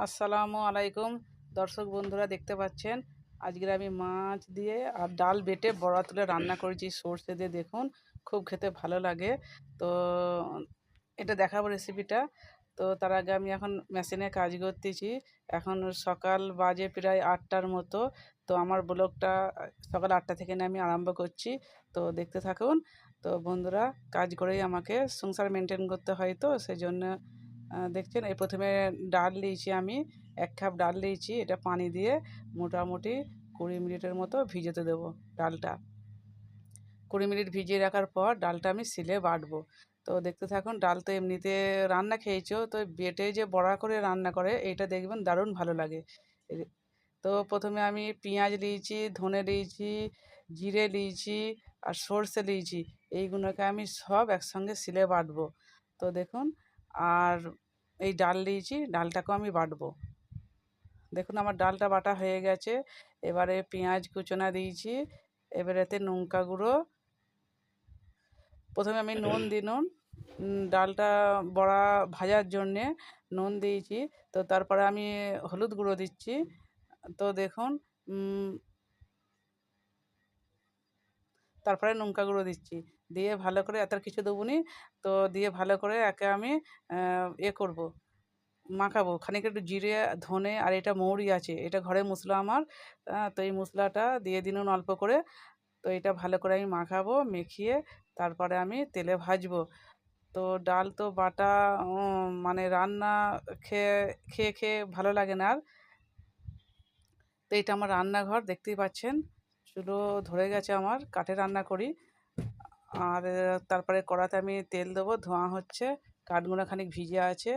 আসসালামু আলাইকুম দর্শক বন্ধুরা, দেখতে পাচ্ছেন আজকের আমি মাছ দিয়ে আর ডাল বেটে বড়া তুলে রান্না করেছি সর্ষে দিয়ে। দেখুন, খুব খেতে ভালো লাগে। তো এটা দেখাবো রেসিপিটা। তো তার আগে আমি এখন মেশিনে কাজ করতেছি। এখন সকাল বাজে প্রায় 8টার মতো। তো আমার ব্লগটা সকাল 8টা থেকে নিয়ে আমি আরম্ভ করছি। তো দেখতে থাকুন। তো বন্ধুরা, কাজ করেই আমাকে সংসার মেনটেন করতে হয়, তো সেই জন্য দেখছেন এই প্রথমে ডাল নিয়েছি আমি। 1 কাপ ডাল নিয়েছি, এটা পানি দিয়ে মোটামুটি 20 মিনিটের মতো ভিজোতে দেবো ডালটা। 20 মিনিট ভিজিয়ে রাখার পর ডালটা আমি সিলে বাটবো। তো দেখতে থাকুন। ডাল তো এমনিতে রান্না খেয়েছো, তো বেটে যে বড়া করে রান্না করে এইটা দেখবেন দারুণ ভালো লাগে। তো প্রথমে আমি পেঁয়াজ নিয়েছি, ধনে নিয়েছি, জিরে নিয়েছি আর সর্ষে নিয়েছি। এইগুলোকে আমি সব একসঙ্গে সিলে বাটবো। তো দেখুন, আর এই ডাল নিয়েছি, ডালটাকেও আমি বাটবো। দেখুন আমার ডালটা বাটা হয়ে গেছে। এবারে পেঁয়াজ কুচনা দিয়েছি। এবারে এতে লঙ্কা গুঁড়ো, প্রথমে আমি নুন দিনুন ডালটা বড়া ভাজার জন্যে নুন দিয়েছি। তো তারপরে আমি হলুদ গুঁড়ো দিচ্ছি। তো দেখুন, তারপরে লঙ্কা গুঁড়ো দিচ্ছি। দিয়ে ভালো করে, এত কিছু দেবো নি, তো দিয়ে ভালো করে একে আমি করব, মাখাবো। খানিক একটু জিরে, ধনে আর এটা মৌরি আছে, এটা ঘরের মশলা আমার। তো এই মশলাটা দিয়ে দিন অল্প করে। তো এটা ভালো করে আমি মাখাবো, মেখিয়ে তারপরে আমি তেলে ভাজবো। তো ডাল তো বাটা মানে রান্না খেয়ে খেয়ে খেয়ে ভালো লাগে না আর। তো এটা আমার রান্নাঘর, দেখতেই পাচ্ছেন চুলো ধরে গেছে, আমার কাঠে রান্না করি। আর তারপরে কড়াতে আমি তেল দেবো, ধোঁয়া হচ্ছে, কাঠগুলো খানিক ভিজে আছে।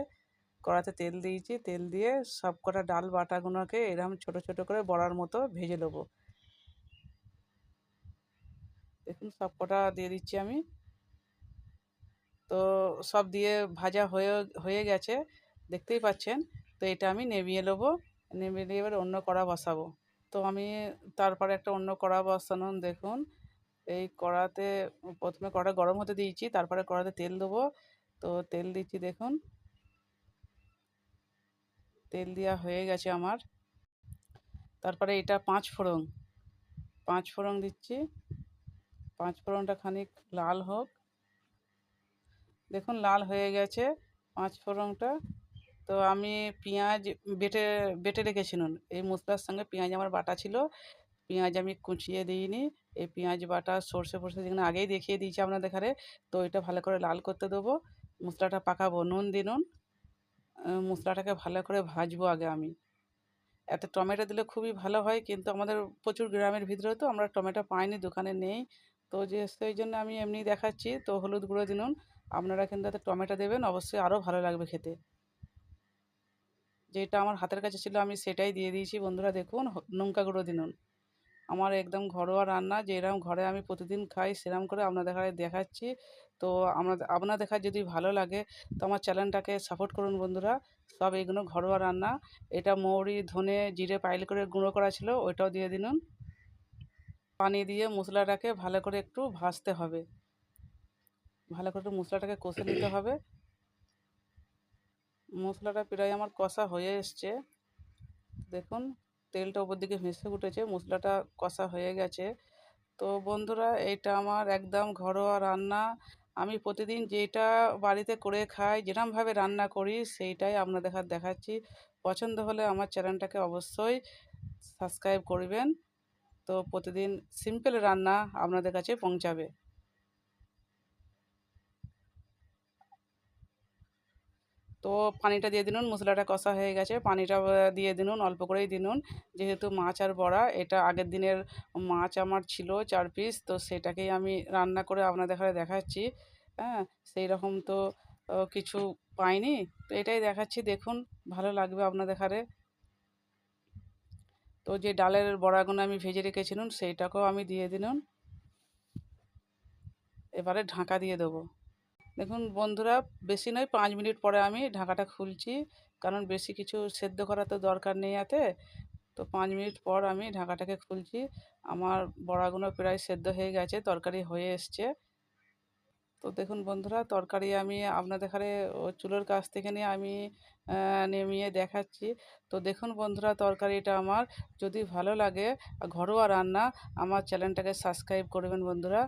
কড়াতে তেল দিয়েছি, তেল দিয়ে সব কটা ডাল বাটাগুলোকে এরকম ছোট ছোট করে বড়ার মতো ভেজে নেবো। দেখুন সব কটা দিয়ে দিচ্ছি আমি। তো সব দিয়ে ভাজা হয়ে হয়ে গেছে, দেখতেই পাচ্ছেন। তো এটা আমি নেভিয়ে নেবো। নেভিয়ে নিয়ে এবার অন্য কড়া বসাবো। তো আমি তারপরে একটা অন্য কড়া বসানো, দেখুন এই কড়াতে প্রথমে কড়া গরম হতে দিয়েছি, তারপরে কড়াতে তেল দেবো। তো তেল দিচ্ছি, দেখুন তেল দেওয়া হয়ে গেছে আমার। তারপরে এটা পাঁচ ফোড়ন দিচ্ছি। পাঁচ ফোড়নটা খানিক লাল হোক। দেখুন লাল হয়ে গেছে পাঁচ ফোড়নটা। তো আমি পেঁয়াজ বেটে বেটে রেখেছিলাম, এই মশলার সঙ্গে পেঁয়াজ আমার বাটা ছিল। পেঁয়াজ আমি কুচিয়ে দিইনি। এই পেঁয়াজ বাটা সর্ষে ফর্ষে যেগুলো আগেই দেখিয়ে দিয়েছি আপনাদের ঘরে। তো এটা ভালো করে লাল করতে দেবো, মশলাটা পাকাবো, নুন দিনুন। মশলাটাকে ভালো করে ভাজবো আগে আমি। এতে টমেটো দিলে খুবই ভালো হয়, কিন্তু আমাদের প্রচুর গ্রামের ভিতরে তো আমরা টমেটো পাইনি, দোকানে নেই। তো যে সেই জন্য আমি এমনি দেখাচ্ছি। তো হলুদ গুঁড়ো দিনুন, আপনারা কিন্তু এতে টমেটো দেবেন, অবশ্যই আরও ভালো লাগবে খেতে। যেটা আমার হাতের কাছে ছিল আমি সেটাই দিয়ে দিয়েছি বন্ধুরা। দেখুন লঙ্কা গুঁড়ো দিনুন। আমার একদম ঘরোয়া রান্না, যেরকম ঘরে আমি প্রতিদিন খাই সেরকম করে আপনাদের ঘরে দেখাচ্ছি। তো আপনাদের কাছে যদি ভালো লাগে তো আমার চ্যানেলটাকে সাপোর্ট করুন বন্ধুরা। সব এইগুলো ঘরোয়া রান্না। এটা মৌরি, ধনে, জিরে পাইল করে গুঁড়ো করা ছিল, ওইটাও দিয়ে দিন। পানি দিয়ে মশলাটাকে ভালো করে একটু ভাজতে হবে, ভালো করে একটু মশলাটাকে কষে নিতে হবে। মশলাটা প্রায় আমার কষা হয়ে এসছে, দেখুন তেলটা উপর দিকে ভেসে উঠেছে, মশলাটা কষা হয়ে গেছে। তো বন্ধুরা, এটা আমার একদম ঘরোয়া রান্না। আমি প্রতিদিন যেটা বাড়িতে করে খাই, যেরকমভাবে রান্না করি সেইটাই আপনাদের কাছে দেখাচ্ছি। পছন্দ হলে আমার চ্যানেলটাকে অবশ্যই সাবস্ক্রাইব করবেন। তো প্রতিদিন সিম্পল রান্না আপনাদের কাছে পৌঁছাবে। তো পানিটা দিয়ে দিন, মশলাটা কষা হয়ে গেছে, পানিটা দিয়ে দিন, অল্প করেই দিন। যেহেতু মাছ আর বড়া, এটা আগের দিনের মাছ আমার ছিল 4 পিস, তো সেটাকেই আমি রান্না করে আপনাদের ঘরে দেখাচ্ছি। হ্যাঁ, সেই রকম তো কিছু পাইনি, তো এটাই দেখাচ্ছি। দেখুন ভালো লাগবে আপনাদের ঘরে। তো যে ডালের বড়াগুলো আমি ভেজে রেখেছিলাম সেইটাকেও আমি দিয়ে দিন। এবারে ঢাকা দিয়ে দেবো। দেখুন বন্ধুরা, বেশি নয়, 5 মিনিট পরে আমি ঢাকাটা খুলছি, কারণ বেশি কিছু সেদ্ধ করা তো দরকার নেই এতে। তো 5 মিনিট পর আমি ঢাকাটাকে খুলছি। আমার বড়াগুলো প্রায় সেদ্ধ হয়ে গেছে, তরকারি হয়ে এসছে। তো দেখুন বন্ধুরা, তরকারি আমি আপনাদের এখানে চুলোর কাছ থেকে নিয়ে আমি নামিয়ে দেখাচ্ছি। তো দেখুন বন্ধুরা, তরকারিটা আমার যদি ভালো লাগে, ঘরোয়া রান্না, আমার চ্যানেলটাকে সাবস্ক্রাইব করবেন বন্ধুরা।